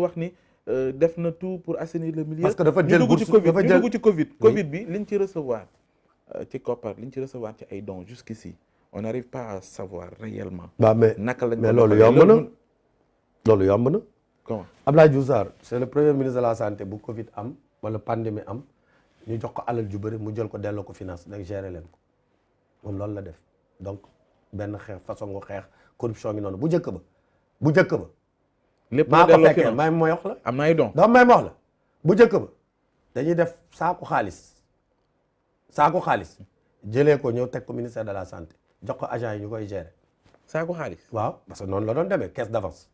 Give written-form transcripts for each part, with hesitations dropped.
wax ni def na tout pour assainir le milieu. parce que dafa jël bourse dafa jël ñu dugg ci Covid bi liñ ci recevoir ci koppar liñ ci recevoir ci ay dons jusqu'ici on n'arrive pas à savoir réellement. waaw naka lañ mais loolu yomb na loolu yomb na. comment Abdoulaye Diouf Sarr c'est le premier ministre de la santé bu Covid am wala pandémie am ñu jox ko alal ju bëri mu jël ko delloo ko finance nag gérer leen ko moom loolu la def donc benn xeex façon nga xeex corruption ngi noonu bu njëkk ba. lépp maa ko fekkee may ma wax la. am na ay dons dama may ma wax la bu njëkk ba dañuy def saako xaalis jëlee ko ñëw teg ko ministère de la santé jox ko agent yi ñu koy gérer. saako xaalis. waaw parce que noonu la doon demee caisse d'avance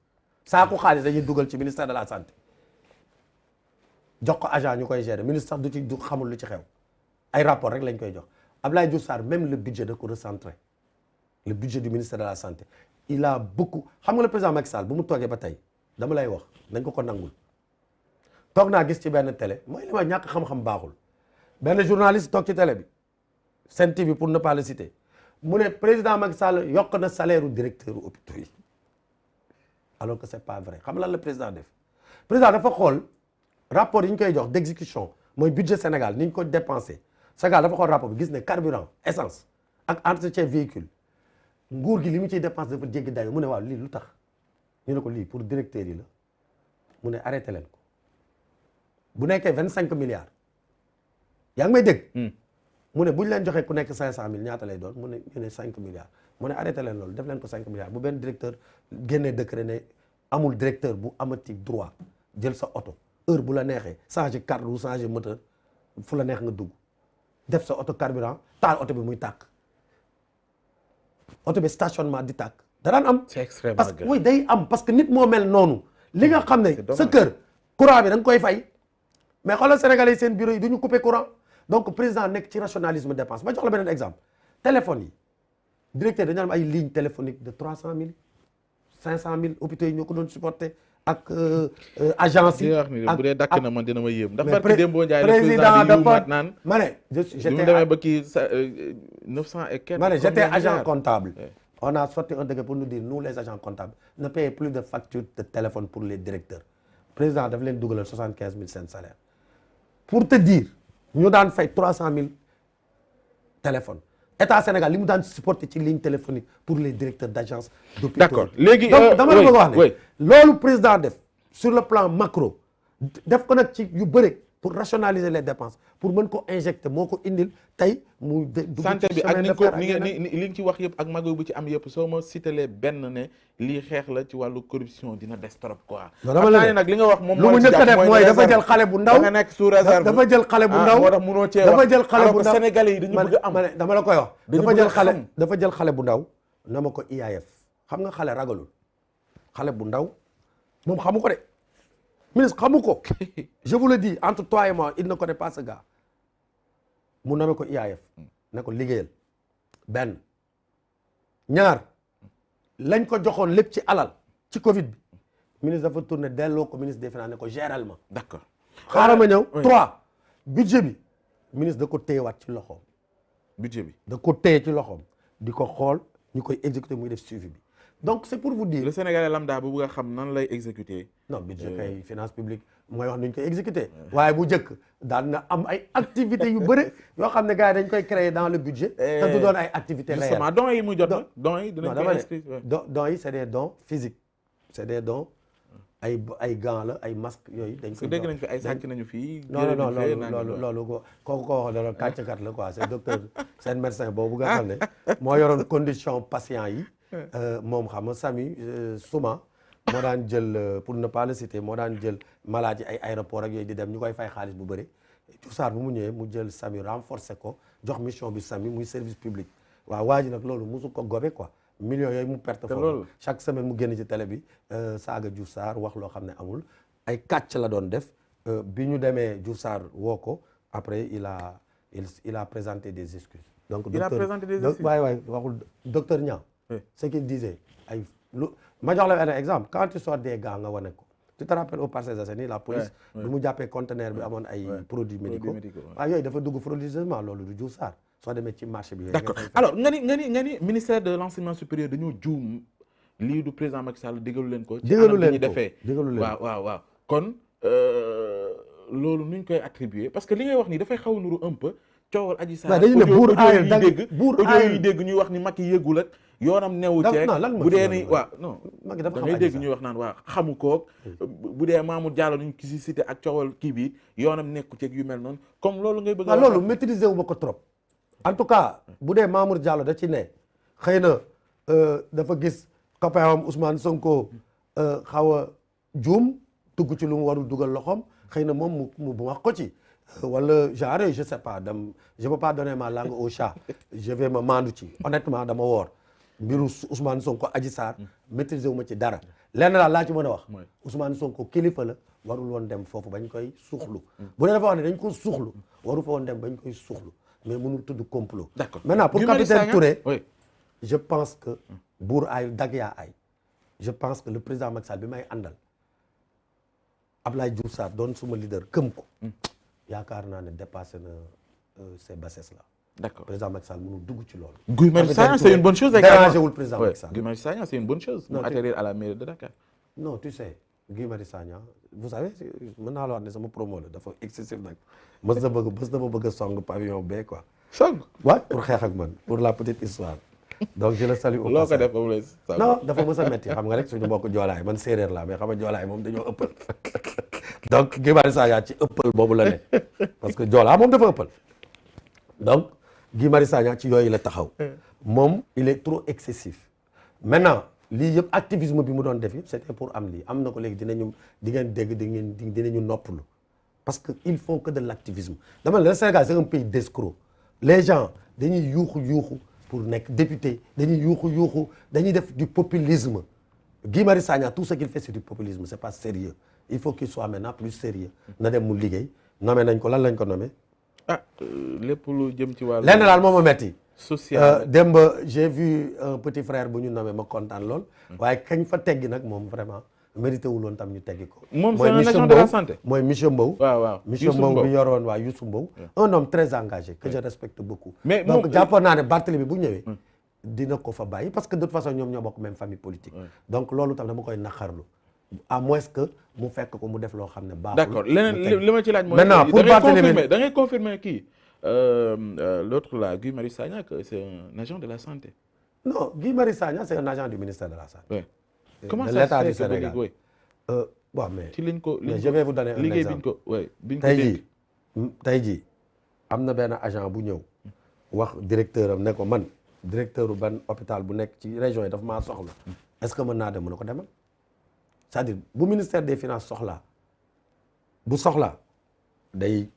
saako xaalis dañuy dugal ci ministère de la santé jox ko agent ñu koy gérer ministre sax du xamul lu ci xew ay rapport rek lañ koy jox Abdoulaye Diouf Sarr même le budget da ko recentré le budget du ministère de la santé il a beaucoup xam nga le président Macky Sall bu mu toogee ba tey dama lay wax nañ ko nangul toog naa gis ci benn télé mooy li ma ñàkk xam-xam baaxul benn journaliste toog ci télé bi Sen TV pour ne pas le citer mu ne président Macky Sall yokk na salaire u directeur u hôpitaux yi alors que c'est pas vrai xam lan la président def président dafa xool rapport yi ñu koy jox d'exécution mooy budget Sénégal ni ñu ko dépensé Sénégal dafa xool rapport bi gis ne carburant essence ak entretien véhicule nguur gi li mu ciy dépense dafa jéggi dayo mu ne waaw lii lu tax ñu ne ko lii pour directeur yi la mu ne arrêté leen ko bu nekkee 25 milliards yaa ngi may dégg mu ne bu ñu leen joxee ku nekk 500 000 ñaata lay doon mu ne ñu ne 5 milliards mu ne arrêté leen loolu def leen ko 5 milliards bu benn directeur génnee décret ne amul directeur bu amati droit jël sa oto heure bu la neexee changer carte ou changer moteur fu la neex nga dugg def sa oto carburant taal oto bi muy tàkk oto bi stationnement di tàkk da daan am. c'est extrêmement parce que oui day am parce que nit moo mel noonu li nga xam ne sa kër courant bi da nga koy fay mais xoolal Sénégalais yi seen bureau yi du ñu couper courant donc président nekk ci rationalisme dépense ma jox la beneen exemple téléphone yi directeur dañu am ay ligne téléphonique de 300 000 500 000 hôpitaux yi ñoo ko doon supporter ak agence yi. bu dee dakk na man dina ma yéem. ndax mais barki Dembo Ndiaye président dafa naan ma ne j'étais demee ba kii 900 et quelques. ma ne j'étais agent comptable. On a sorti un décret pour nous dire nous les agents comptables ne payez plus de facture de téléphone pour les directeurs président daf leen dugalal 75 000 seen salaire pour te dire ñu daan fay 300 000 téléphones état Sénégal li mu daan supporter ci ligne téléphonique pour les directeurs d'agence d'hôpitaux. D'accord léegi donc dama la bëgg wax ne loolu président def sur le plan macro def ko nag ci yu bëri pour rationaliser les dépenses pour mën ko injecter moo ko indil tey mu santé bi ak ni ko ni li nga ci wax yëpp ak mago bu ci am yëpp soo ma citalee benn ne lii xeex la ci wàllu corruption dina des trop quoi. dama la nag li nga wax moom lu mu njëkk a def mooy dafa jël xale bu ndaw nga nekk sous réserve dafa jël xale bu ndaw moo tax munoo cee dafa wax jël xale bu ndaw Sénégalais yi dañu bëgg am dama la koy wax dafa jël xale bu ndaw na ma ko IAF xam nga xale ragalul xale bu ndaw moom xamu ko de ministre xamu ko je vous le dis entre toi et moi il ne connaît pas ce gars mu name ko IAF ne ko liggéeyal benn ñaar lañ ko joxoon lépp ci alal ci Covid bi ministre dafa tourné delloo ko ministre des finances ne ko géral ma d'accord xaaral ma ñëw 3 budget bi ministre da ko téyewaat ci loxoom budget bi da ko téye ci loxoom di ko xool ñu koy exécuter muy def suivi bi donc c'est pour vous dire le Sénégalais lambda bu bëgg a xam nan lay exécuter non budget kay finance publique mooy wax nuñ koy exécuter waaye bu njëkk daan na am ay activités yu bëri yoo xam ne gars yi dañ koy créer dans le budget te du doon ay activités réelles justement dons yi muy jot na dons yi dinañ koy inscrire dons yi c'est des dons physiques c'est des dons ay gants la ay masques yooyu dañ ko dégg nañ fi ay sàcc nañu fii non loolu kooku ko wax dara kàcckat la quoi c'est docteur seen médecin boobu nga xam ne moo yoroon condition patient yi moom xam nga Samy Souma moo daan jël pour ne pas le citer moo daan jël malade yi ay aéroport ak yooyu di dem ñu koy fay xaalis bu bëri Diouf Sarr bu mu ñëwee mu jël Samy renforcer ko jox mission bi Samy muy service public waaw waa ji nag loolu musu ko gobe quoi millions yooyu mu perte foofu chaque semaine mu génn ci télé bi saaga Diouf Sarr wax loo xam ne amul ay kàcc la doon def bi ñu demee Diouf Sarr woo ko après il a présenté des excuses donc il a présenté des excuses waay waxul docteur Niang ce qu'il disait ma jox la un exemple quand tu sors des gants nga wane ko tu te rappelles au Parcelles Assainies la police bi mu jàppee conteneur bi amoon ay produits médicaux waaw yooyu dafa dugg frauduleusement loolu du Diouf Sarr soo demee ci marché bi d'accord alors nga ni ministère de l'enseignement supérieur dañoo juum lii du président Macky Sall digalu leen ko ci anam bi ñu defee digalu leen waaw kon loolu nuñ koy attribuer parce que li ngay wax nii dafay xaw a nuru un peu coowal Adji Sarr dañu ne buur aayul audio yi dégg ñuy wax ni Macky yëgul ak yoonam newu ceeg bu dee ni waaw non Macky dafa da xam ngay Adji dégg ñuy wax naan waa xamu koog bu dee Mamour Diallo nuñ ki si cité ak coowal kii bi yoonam nekku ceeg yu mel noonu comme loolu ngay bëgg a loolu maîtriser wu ma ko trop en tout cas bu dee Mamour Diallo da ci ne xëy na dafa gis copain am Ousmane Sonko xaw a juum dugg ci lu mu warul dugal loxoom xëy na moom mu wax ko ci wala genre je sais pas je peux pas donner ma langue au chat je vais ma maandu ci honnêtement dama woor mbiru Ousmane Sonko Adji Sarr maîtriser wu ma ci dara lenn daal laa ci mën a wax Ousmane Sonko kilifa la warul woon dem foofu bañ koy suuxlu bu dee dafa wax ne dañ ko suuxlu waru fa woon dem bañ koy suuxlu mais mënul tudd complot. D'accord. Maintenant pour capitaine Touré oui. je pense que buur ay dag yaa ay je pense que le président Macky Sall bi may àndal Abdoulaye Diouf Sarr doon suma leader gëm ko yaakaar naa ne dépassé na ces bassesses là. D'accord. Président Macky Sall mënul dugg ci loolu. Guy Marius Sagna c'est une bonne chose également. dérangé wul président Macky Sall. Guy Marius Sagna c'est une bonne chose. mu atterrir à la mairie de Dakar. non tu sais Guy Marius Sagna vous savez mën naa la wax ne sama promo la dafa excessif nag mës na ma bëgg a song pavillon B quoi. song waaw pour xeex ak man pour la petite histoire. donc je le salue au loo ko passage. def ba mu lay song. non dafa mës a metti xam nga rek suñu mbokk joolaay man séeréer laa mais xam nga joolaay moom dañoo ëppal donc Guy Marius Sagna ci ëppal boobu la ne parce que joolaa moom dafa ëppal donc Guy Marius Sagna ci yooyu la taxaw moom il est trop excessif maintenant lii yëpp activisme bi mu doon def yëpp c'était pour am lii am na ko léegi dinañu di ngeen dégg dinañu noppalu parce que ils font que de l'activisme dama ne le Sénégal c'est un pays d'escrocs les gens dañuy yuuxu pour nekk député dañuy yuuxu dañuy def du populisme Guy Marius Sagna tout ce qu'il fait c'est du populisme c'est pas sérieux il faut qu'il soit maintenant plus sérieux na dem mu liggéey nommé nañ ko lan lañ ko nommé lépp lu jëm ci wàllu lenn daal moo ma metti social démb j'ai vu un petit frère bu ñu nommé ma kontaan lool waaye kañ fa teggi nag moom vraiment mérité wul woon tam ñu teggi ko moom c'est un agent de la santé mooy monsieur Mbow waaw monsieur Mbow bi yoroon waa Youssou Mbow un homme très engagé que je respecte beaucoup mais donc jàppoon naa ne Barthélémy bu ñëwee dina ko fa bàyyi parce que de toute façon ñoom ñoo bokk même famille politique donc loolu tam dama koy naqarlu à moins que mu fekk ko mu def loo xam ne baaxul. d'accord leneen li ma ci laaj mooy maintenant pour Barthélémy da ngay confirmer kii l'autre là Guy Marius Sagna que c'est un agent de la santé. non Guy Marius Sagna c'est un agent du ministère de la santé. oui comment de ça l'État se fait du Sénégal bon mais ci liñ ko je vais vous donner un liggéey exemple biñ ko dénk tey jii am na benn agent bu ñëw wax directeur am ne ko man directeur u ban hôpital bu nekk ci région yi dafa maa soxla est-ce que mën naa dem mu ne ko demal c'est-à-dire bu ministère des finances soxlaa bu soxlaa day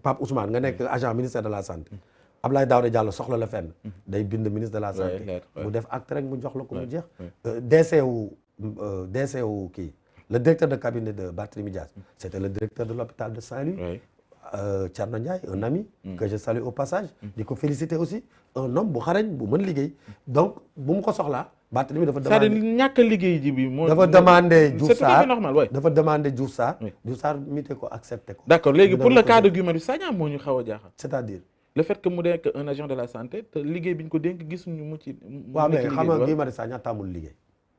Pape Ousmane nga nekk agent ministère de la santé Abdoulaye Daouda Diallo soxla la fenn day bind ministre de la santé mu def acte rek mu jox la ko mu jeex DC wu kii le directeur de cabinet de Barthélémy Dias c'était le directeur de l'hôpital de Saint-Louis Thierno Ndiaye un ami que je salue au passage di ko féliciter aussi un homme bu xarañ bu mën liggéey donc bu mu ko soxlaa Barthélémy dafa demandé c'est-à-dire ñàkk a liggéey ji bi moo dafa demandé Diouf c'est tout à fait Sarr normal waay dafa demandé Diouf Sarr mité ko accepté ko d'accord léegi pour le cas de Guy Marius Sagna moo ñu xaw a jaaxal c'est-à-dire le fait que mu nekk un agent de la santé te liggéey bi ñu ko dénk gisuñu mu ci waaw mais xam nga Guy Marius Sagna tàmmul liggéey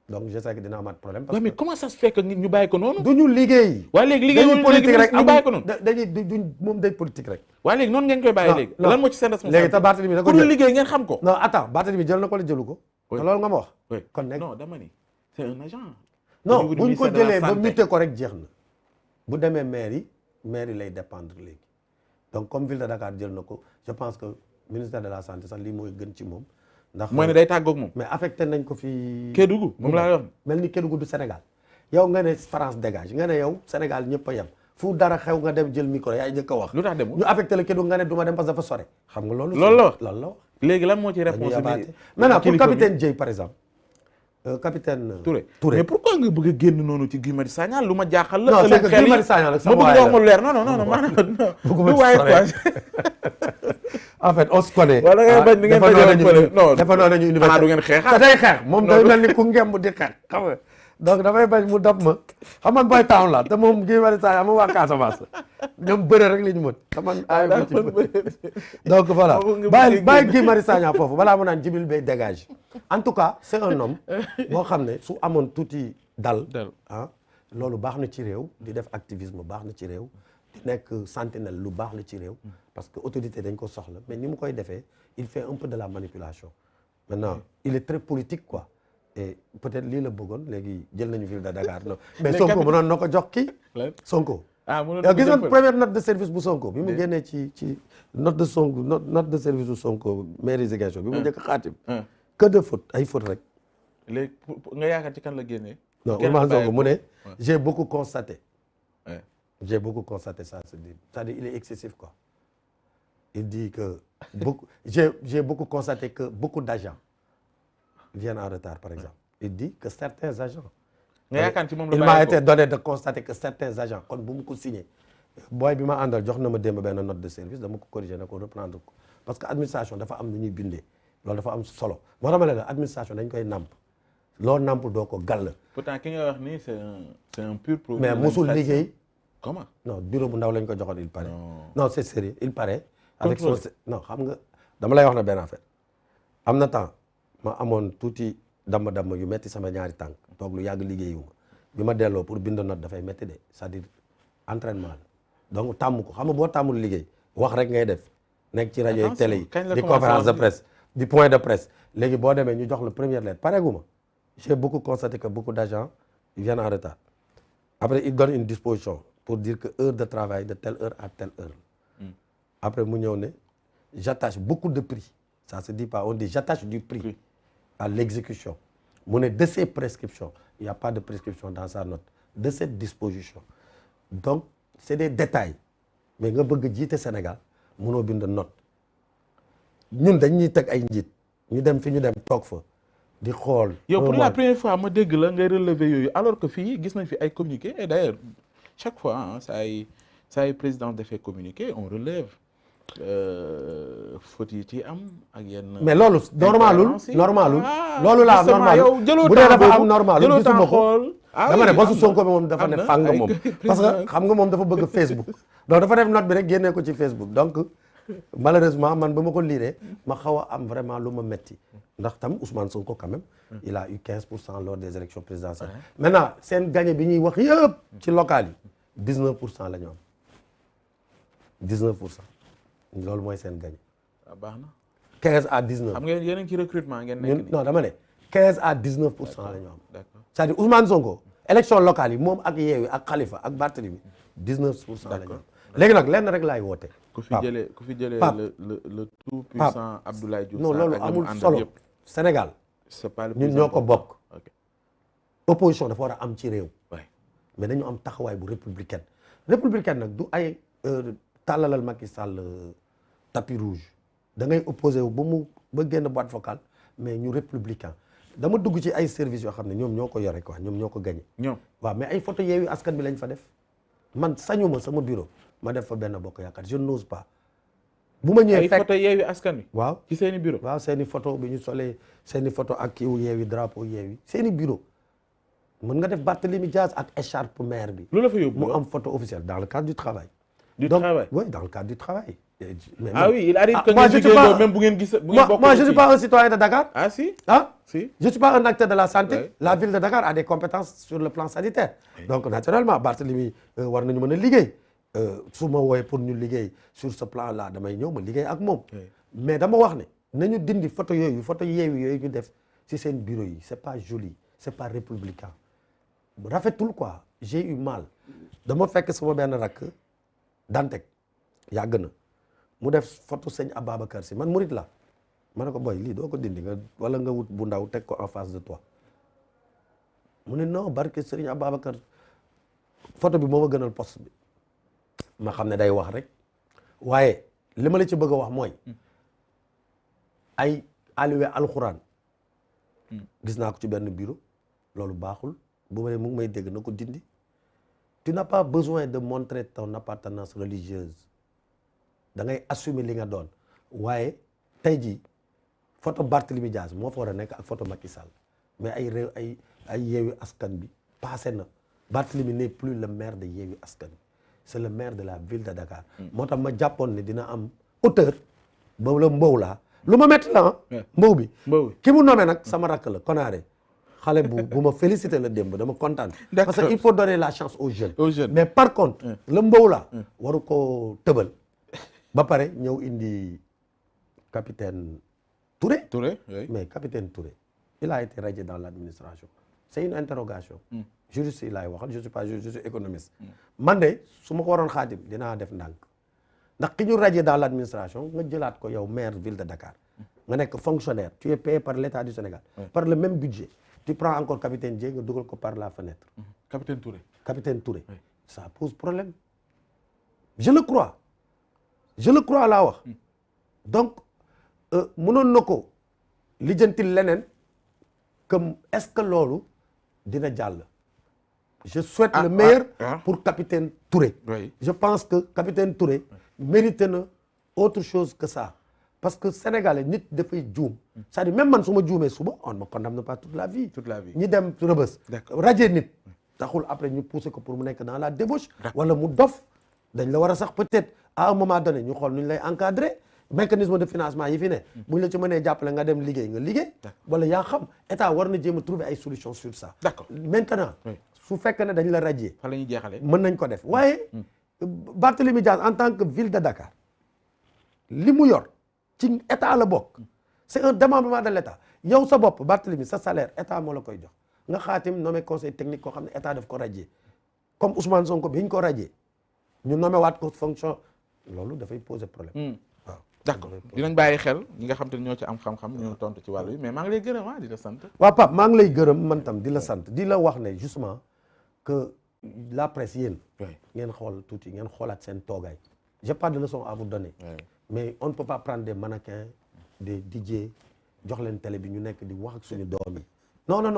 donc je sais que dina amaat problème parce que mais comment ça se fait que ñu bàyyi ko noonu duñu liggéey waaye léegi liggéey politique rek ñu bàyyi ko noonu duñ moom day politique rek waaye léegi noonu ngeen koy bàyyi léegi lan moo ci seen responsabilité léegi te Barthélémy da ko pour jël liggéey ngeen xam ko non attends Barthélémy jël na ko la jëlu ko te loolu nga ma wax kon nekk non dama ni c'est un agent non buñ ko jëlee ba muté ko rek jeex na bu demee mairie lay dépendre léegi donc comme ville de Dakar jël na ko je pense que ministère de la santé sax lii mooy gën ci moom ndax mooy ne day tàggoog moom mais affecté nañ ko fi Kédougou moom laa wax mel ni Kédougou du Sénégal yow nga ne France dégage nga ne yow Sénégal ñëpp a yem fu dara xew nga dem jël micro yaay njëkk a wax lu tax dem ñu affecté la Kédougou nga ne du ma dem parce que dafa sore xam nga loolu la wax léegi lan moo ci responsabilité maintenant pour capitaine Dièye par exemple capitaine Touré mais pourquoi nga bëgg a génn noonu ci Guy Marius Sagna lu ma jaaxal la non c'est que Guy Marius Sagna nag sama waay la ma bëgg wax ma leer non maanaam bëgguma waaye quoi en fait on se connaît. wala ngay bañ ni ngeen dajale non dafa noonu nañu université du ngeen xeexaat te day xeex moom day mel ni ku ngemb di xeex xam nga donc dafay bañ mu dab ma xam man boy town la te moom Guy Marius Sagna moom waa Casamance ñoom bëre rek li ñu mën te man ay donc voilà bàyyi Guy Marius Sagna foofu balaa mu naan Djibril Bey dégage en tout cas c'est un homme boo xam ne su amoon tuuti dal loolu baax na ci réew di def activisme baax na ci réew di nekk sentinelle lu baax la ci réew parce que autorité dañ ko soxla mais ni mu koy defee il fait un peu de la manipulation maintenant il est très politique quoi et peut-être lii la bëggoon léegi jël nañu ville de Dakar non mais Sonko mënoon na ko jox kii Sonko yow gis nga première note de service bu Sonko bi mu génnee ci note de Sonko note de service bu Sonko mairie Ziguinchor bi mu njëkk xaatim que de faute ay faute rek léegi nga yaakaar ci kan la génnee non Ousmane Sonko mu ne j'ai beaucoup constaté j'ai beaucoup constaté ça c'est-à-dire il est excessif quoi il dit que beaucoup j'ai beaucoup constaté que beaucoup d'agents viennent en retard par exemple il dit que certains agents nga yaakaar ci moom la il m'a été donné de constater que certains agents kon bu mu ko signé booy bi ma àndal jox na ma démb benn note de service dama ko corriger na ko reprendre ko parce que administration dafa am lu ñuy bindee loolu dafa am solo moo tax ma ne la administration dañ koy namp loo namp doo ko gàll. pourtant ki nga wax nii c'est un pur produit. mais musul liggéey. comment non bureau bu ndaw lañ ko joxoon il paraît. non c'est sérieux il paraît. avec son non xam nga dama lay wax na benn affaire am na temps ma amoon tuuti damm yu metti sama ñaari tànk toog lu yàgg liggéeyuma bi ma delloo pour bind note dafay metti de c'est-à-dire entraînement la donc tàmm ko xam nga boo tàmmul liggéey wax rek ngay def nekk ci rajo yi télé yi di conférence de presse di point de presse léegi boo demee ñu jox la première lettre pareeguma j'ai beaucoup constaté que beaucoup d'agents viennent en retard après il donne une disposition pour dire que heure de travail de telle heure à telle heure après mu ñëw ne j'attache beaucoup de prix ça se dit pas on dit j'attache du prix à l'exécution mu ne de ces prescriptions il y a pas de prescription dans sa note de cette disposition donc c'est des détails mais nga bëgg jiite Sénégal mënoo bind note ñun dañuy teg ay njiit ñu dem fi ñu dem toog fa di xool. yow pour la première fois ma dégg la ngay relever yooyu alors que fii gis nañ fi ay communiqué et d'ailleurs chaque fois saa ay président dafay communiqué on relève faute yi ci am ak yenn. mais loolu normalul loolu laa normalul bu dee dafa am normalul gisuma ko dama ne bosu Sonko bi moom dafa ne fàng moom parce que xam nga moom dafa bëgg Facebook donc dafa def note bi rek génnee ko ci Facebook donc malheureusement man ba ma ko liiree ma xaw a am vraiment lu ma metti ndax tam Ousmane Sonko quand même il a eu 15% lors des élections présidentielles maintenant seen gagné bi ñuy wax yëpp ci local yi 19% la ñu am 19% loolu mooy seen gagné. baax na 15 à 19. xam ngeen yéen a ngi ci recrutement ngeen nekk non dama ne 15 à 19% la ñu am. d'accord c'est-à-dire Ousmane Sonko élection locale yi moom ak Yewwi ak Khalifa ak Barthélémy 19% la ñu am. léegi nag lenn rek laay woote. ku fi jëlee le tout puissant Abdoulaye Diouf non loolu amul solo Sénégal ñun ñoo ko bokk. opposition dafa war a am ci réew. mais dañu am taxawaay bu républicaine nag du ay tàllalal Macky Sall tapis rouge da ngay opposé wu ba génn boîte vocale mais ñu républicain dama dugg ci ay services yoo xam ne ñoom ñoo ko yore quoi ñoom ñoo ko gagné. ñoom waaw mais ay photo Yewwi Askan bi lañ fa def man sañuma sama bureau ma def fa benn bokk yaakaar je n'ose pas. bu ma ñëwee fekk ay photo Yewwi Askan Wi. waaw ci seeni bureau. waaw seeni photo bi ñu solee seeni photo ak kiiwu Yewwi drapeau Yewwi seeni bureau mën nga def Barthélémy Diaz ak écharpe maire bi. lu la fa yóbbu mu am photo officielle dans le cadre du travail. travail oui dans le cadre du travail. Oui il arrive que ngeen liggéeyandoo même bu ngeen gis. moi je suis pas un citoyen de Dakar. Si. Je suis pas un acteur de la santé. La ville de Dakar a des compétences sur le plan sanitaire. Donc naturellement Barthélémy war nañu mën a liggéey. su ma wooyee pour ñu liggéey sur ce plan là damay ñëw ma liggéey ak moom. mais dama wax ne nañu dindi photo Yewwi yooyu ñu def ci seen bureau yi c'est pas joli c'est pas républicain. rafetul quoi j'ai eu mal dama fekk sama benn rakk Dantec yàgg na mu def photo sëñ Ababacar Si man murit la ma ne ko boy lii doo ko dindi nga wala nga wut bu ndaw teg ko en face de toi mu ne non barke sëriñ Ababacar photo bi moo ma gënal poste bi ma xam ne day wax rek waaye li ma la ci bëgg a wax mooy ay aliwe alxuraan gis naa ko ci benn bureau loolu baaxul bu ma mu ngi may dégg na ko dindi tu n'as pas besoin de montrer ton appartenance religieuse da ngay assumer li nga doon waaye tey jii photo Barthélémy Diaz moo fa war a nekk ak photo Macky Sall mais ay réew ay Yewwi Askan bi passé na Barthélémy n'est plus le maire de Yewwi Askan bi c'est le maire de la ville de Dakar moo tax ma jàppoon ne dina am auteur ba la mbow laa lu ma metti la mbow bi ki mu nommé nag sama rakk la Konaré xale bu ma félicité la démb dama kontaan. D'accord. parce que il faut donner la chance aux jeunes. Aux jeunes. mais par contre. le mbow la waru ko tëbal. ba pare ñëw indi capitaine Touré. Touré, oui. mais capitaine Touré il a été radié dans l'administration. c'est une interrogation. juriste yi laay waxal je suis pas juriste je suis économiste. man de su ma ko waroon xaatim dinaa def ndànk ndax ki ñu radié dans l'administration nga jëlaat ko yow maire ville de Dakar. nga nekk fonctionnaire tu es payé par l'État du Sénégal. par le même budget. tu prends encore capitaine Dièye nga dugal ko par la fenêtre. Capitaine Touré. capitaine Touré. Oui. ça pose problème. je le crois laa wax. donc mënoon na ko lijjantil leneen comme est-ce que loolu dina jàll. je souhaite le meilleur pour capitaine Touré. Oui. je pense que capitaine Touré mérite na autre chose que ça. parce que sénégalais nit dafay juum. c'est-à-dire même man su ma juumee suba on me condamne pas toute la vie. Toute la vie. ñi dem rëbës. D'accord. radier nit. taxul après ñu pousser ko pour mu nekk dans la débauche. wala mu dof dañ la war a sax peut-être à un moment donné ñu xool nu ñu lay encadrer. mécanisme de financement yi fi ne. bu ñu la ci mënee jàppale nga dem liggéey nga liggéey. wala yaa xam état war na jéem a trouver ay solutions sur ça. D'accord. maintenant. su fekkee ne dañ la radier. fa la ñuy jeexalee. mën nañ ko def waaye. Barthélémy Dias en tant que ville de Dakar li mu yor ci état la bokk. c'est un démembrement de l'état yow sa bopp Barthélémy sa salaire état moo la koy jox nga xaatim nommé conseil technique koo xam ne état daf ko radier comme Ousmane Sonko bi ñu ko radier ñu nommé waat ko fonction loolu dafay poser problème. waaw d'accord dinañ bàyyi xel ñi nga xam te ne ñoo ci am xam-xam ñoo tontu ci wàllu yi mais maa ngi lay gërëm di la sant. waaw Pape maa ngi lay gërëm man tam di la sant di la wax ne justement que la presse yéen. ngeen xool tuuti ngeen xoolaat seen toogaay. j'ai pas de leçon à vous donner. mais on ne peut pas prendre des mannequins des DJ jox leen télé bi ñu nekk di wax ak suñu doom yi non non non.